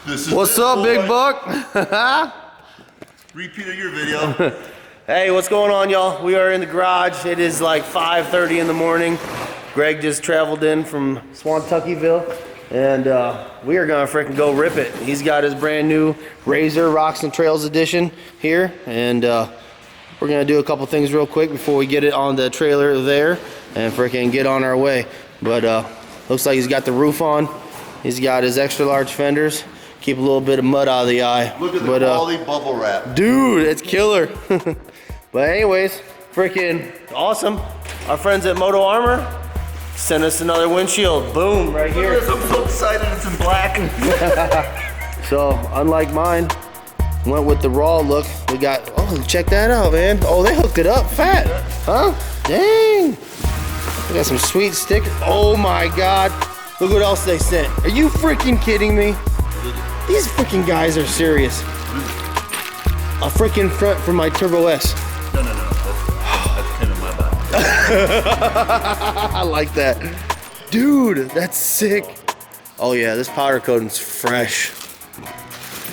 What's up, big buck? Repeat of your video. Hey, what's going on, y'all? We are in the garage. It is like 5:30 in the morning. Greg just traveled in from Swantuckyville, and we are gonna freaking go rip it. He's got his brand new Rzr Rocks and Trails edition here, and we're gonna do a couple things real quick before we get it on the trailer there and freaking get on our way. But looks like he's got the roof on. He's got his extra large fenders. Keep a little bit of mud out of the eye. Look at the quality bubble wrap. Dude, it's killer. But anyways, freaking awesome. Our friends at Moto Armor sent us another windshield. Boom, right here. I'm so excited it's in black. So, unlike mine, went with the raw look. We got, oh, check that out, man. Oh, they hooked it up fat. Huh? Dang. We got some sweet stickers. Oh my God. Look what else they sent. Are you freaking kidding me? These freaking guys are serious. A freaking front for my Turbo S. No. That's kind of my body. I like that. Dude, that's sick. Oh yeah, this powder coating's fresh.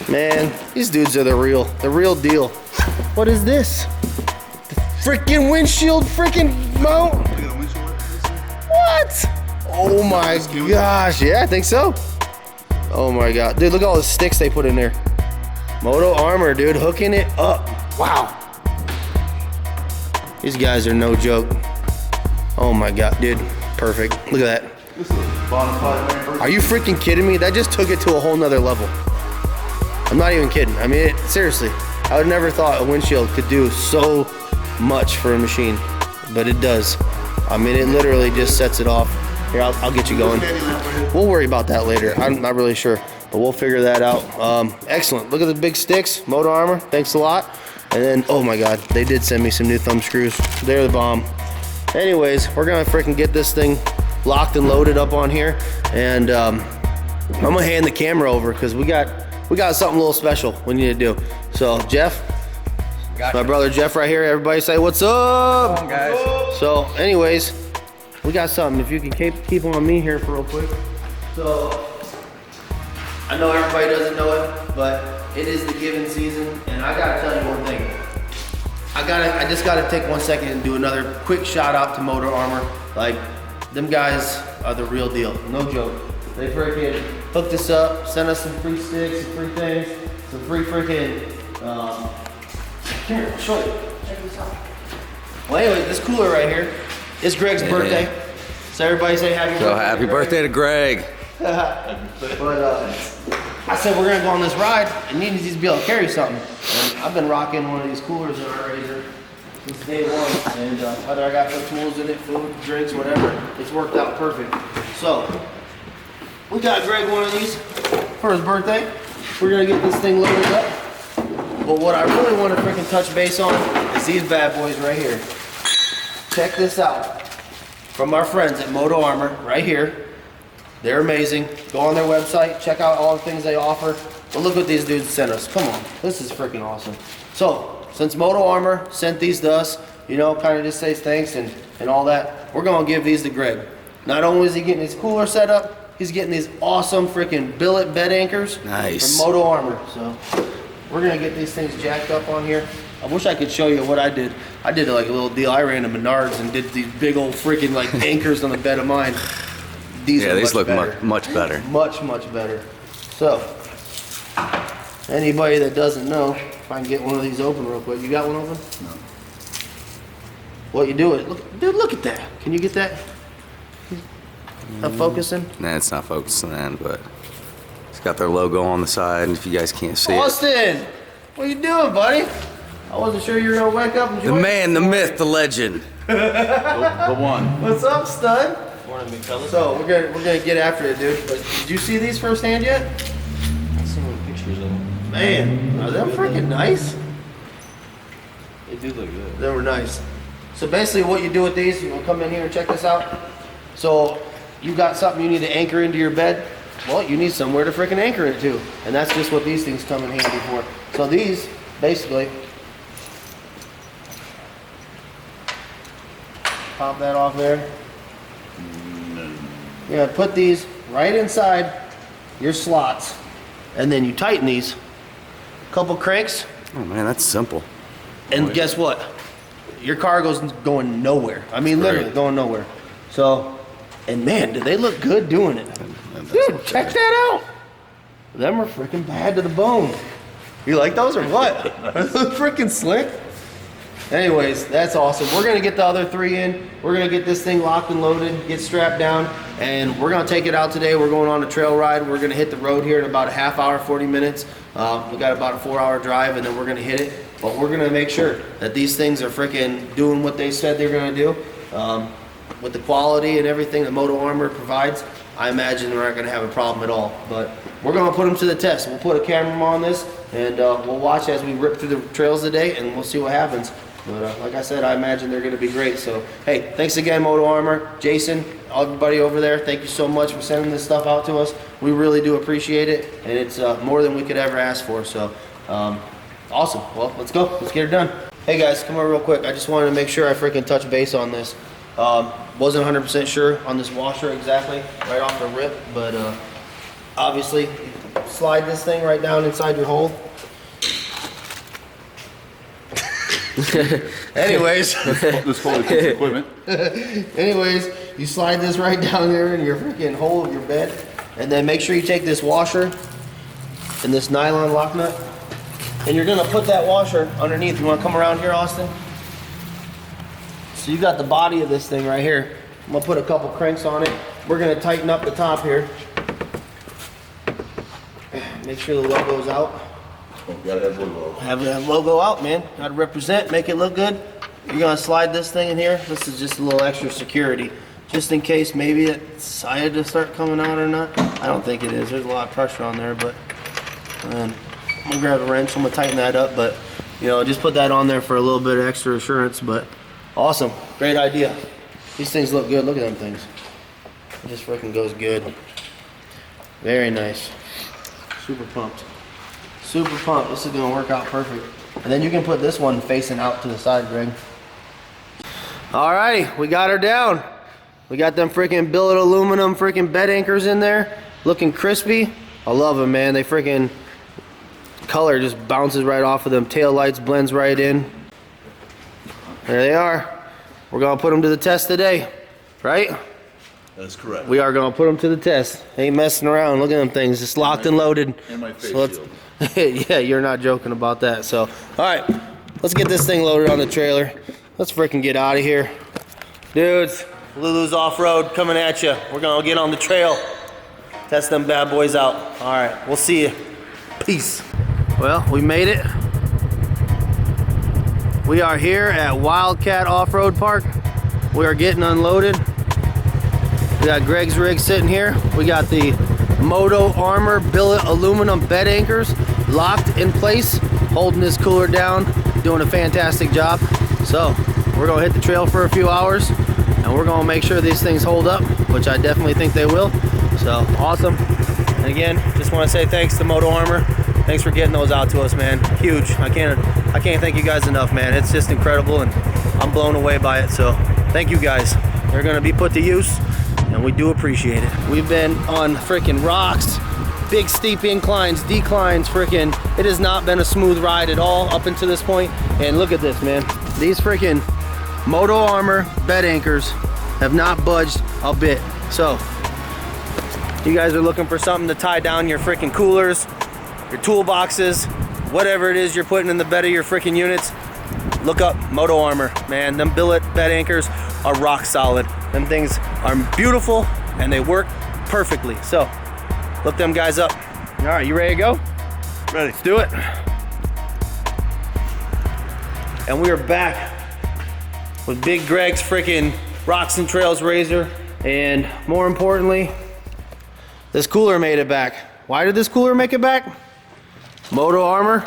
Man, these dudes are the real deal. What is this? The freaking windshield freaking mount? What? Oh my gosh, yeah, I think so. Oh my God, dude, look at all the sticks they put in there. Moto Armor, dude, hooking it up. Wow. These guys are no joke. Oh my God, dude, perfect. Look at that. This is bonafide. Are you freaking kidding me? That just took it to a whole nother level. I'm not even kidding. I mean, seriously, I would never thought a windshield could do so much for a machine, but it does. I mean, it literally just sets it off. Here, I'll get you going. We'll worry about that later. I'm not really sure, but we'll figure that out. Excellent. Look at the big sticks. Moto Armor, thanks a lot. And then, oh my God, they did send me some new thumb screws. They're the bomb. Anyways, we're gonna freaking get this thing locked and loaded up on here, and I'm gonna hand the camera over because we got something a little special we need to do. So Jeff, my brother Jeff right here. Everybody say what's up. Come on, guys. So anyways, we got something. If you can keep on me here for real quick. So I know everybody doesn't know it, but it is the giving season, and I gotta tell you one thing. I just gotta take 1 second and do another quick shout out to Moto Armor. Like, them guys are the real deal, no joke. They freaking hooked us up, sent us some free sticks, some free things, some free freaking, here, I'll show you, check this out. Well anyway, this cooler right here is Greg's birthday. So everybody say happy birthday. So happy birthday to Greg. But I said we're gonna go on this ride and need to be able to carry something. And I've been rocking one of these coolers in our Rzr since day one. And whether I got the tools in it, food, drinks, whatever, it's worked out perfect. So we got Greg one of these for his birthday. We're gonna get this thing loaded up. But what I really want to freaking touch base on is these bad boys right here. Check this out. From our friends at Moto Armor, right here. They're amazing. Go on their website, check out all the things they offer. But look what these dudes sent us. Come on, this is freaking awesome. So, since Moto Armor sent these to us, you know, kind of just says thanks and all that, we're gonna give these to Greg. Not only is he getting his cooler set up, he's getting these awesome freaking billet bed anchors Nice. from Moto Armor. So, we're gonna get these things jacked up on here. I wish I could show you what I did. I did like a little deal. I ran to Menards and did these big old freaking like anchors on the bed of mine. These look better. much better. Much better. So, anybody that doesn't know, if I can get one of these open real quick. You got one open? No. What you doing? Look, dude, look at that. Can you get that? Not focusing? Nah, it's not focusing in, but it's got their logo on the side, if you guys can't see it. Austin, what you doing, buddy? I wasn't sure you were gonna wake up and The join man, the myth, the legend. The one. What's up, stud? So we're gonna get after it, dude. But did you see these firsthand yet? I've seen some pictures of them. Man, are they freaking nice? They do look good. They were nice. So basically what you do with these, you'll come in here and check this out. So you got something you need to anchor into your bed. Well, you need somewhere to freaking anchor it to. And that's just what these things come in handy for. So these, basically, pop that off there. You're gonna put these right inside your slots and then you tighten these. Couple cranks, Oh man, that's simple. and guess what? Your car goes going nowhere. I mean, literally Right. going nowhere. So, and man, do they look good doing it. Dude, check that out. Them are freaking bad to the bone. You like those or what? They look freaking slick. Anyways, that's awesome. We're gonna get the other 3 in. We're gonna get this thing locked and loaded, get strapped down, and we're gonna take it out today. We're going on a trail ride. We're gonna hit the road here in about a half hour, 40 minutes. We got about a 4-hour drive, and then we're gonna hit it. But we're gonna make sure that these things are freaking doing what they said they're gonna do. With the quality and everything that Moto Armor provides, I imagine we're not gonna have a problem at all. But we're gonna put them to the test. We'll put a camera on this, and we'll watch as we rip through the trails today, and we'll see what happens. But like I said, I imagine they're going to be great. So, hey, thanks again, Moto Armor. Jason, everybody over there, thank you so much for sending this stuff out to us. We really do appreciate it, and it's more than we could ever ask for. So, awesome. Well, let's go. Let's get it done. Hey, guys, come over real quick. I just wanted to make sure I freaking touch base on this. Wasn't 100% sure on this washer exactly, right off the rip, but obviously, slide this thing right down inside your hole. Anyways, This whole equipment. anyways, you slide this right down there in your freaking hole of your bed, and then make sure you take this washer and this nylon lock nut, and you're gonna put that washer underneath. You wanna come around here, Austin? So you got the body of this thing right here. I'm gonna put a couple cranks on it. We're gonna tighten up the top here. Make sure the logo's out. Gotta have logo. Have that logo out, man. Gotta represent, make it look good. You're gonna slide this thing in here. This is just a little extra security. Just in case maybe it decided to start coming out or not. I don't think it is. There's a lot of pressure on there, but I'm gonna grab a wrench. I'm gonna tighten that up, but you know, just put that on there for a little bit of extra assurance. But awesome, great idea. These things look good. Look at them things. It just freaking goes good. Very nice. Super pumped. Super pumped. This is gonna work out perfect. And then you can put this one facing out to the side, Greg. Alrighty, we got her down. We got them freaking billet aluminum freaking bed anchors in there, looking crispy. I love them, man. They freaking color just bounces right off of them. Tail lights blends right in. There they are. We're gonna put them to the test today, right? That's correct. We are gonna put them to the test. Ain't messing around. Look at them things. It's locked and loaded. And my face So let's- shield. yeah, you're not joking about that. So, all right, let's get this thing loaded on the trailer. Let's freaking get out of here. Dudes, Lulu's Off-Road coming at you. We're gonna get on the trail. Test them bad boys out. All right, we'll see you. Peace. Well, we made it. We are here at Wildcat Off-Road Park. We are getting unloaded. We got Greg's rig sitting here. We got the Moto Armor billet aluminum bed anchors locked in place, holding this cooler down, doing a fantastic job. So we're gonna hit the trail for a few hours, and we're gonna make sure these things hold up, which I definitely think they will. So awesome. And again, just want to say thanks to Moto Armor. Thanks for getting those out to us, man. Huge. I can't thank you guys enough, man. It's just incredible, and I'm blown away by it. So thank you guys. They're gonna be put to use, and we do appreciate it. We've been on freaking rocks, big steep inclines, declines, freaking. It has not been a smooth ride at all up until this point. And look at this, man. These freaking Moto Armor bed anchors have not budged a bit. So, if you guys are looking for something to tie down your freaking coolers, your toolboxes, whatever it is you're putting in the bed of your freaking units, look up Moto Armor, man. Them billet bed anchors are rock solid. Them things are beautiful and they work perfectly. So look them guys up. All right, you ready to go? Ready. Let's do it. And we are back with Big Greg's freaking Rocks and Trails Rzr. And more importantly, this cooler made it back. Why did this cooler make it back? Moto Armor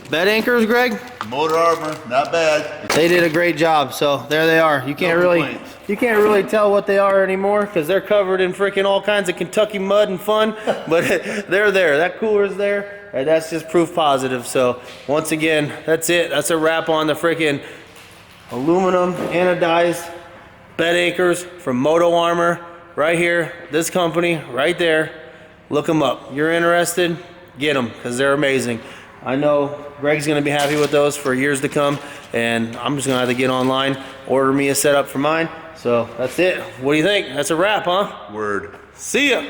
bed anchors, Greg. Motor Armor, not bad. They did a great job. So there they are. You can't really tell what they are anymore because they're covered in freaking all kinds of Kentucky mud and fun. But they're there. That cooler's there. And that's just proof positive. So once again, that's it. That's a wrap on the freaking aluminum anodized bed anchors from Moto Armor. Right here. This company right there. Look them up. You're interested? get them because they're amazing. I know Greg's gonna be happy with those for years to come, and I'm just gonna have to get online, order me a setup for mine. So that's it. What do you think? That's a wrap, huh? Word. See ya.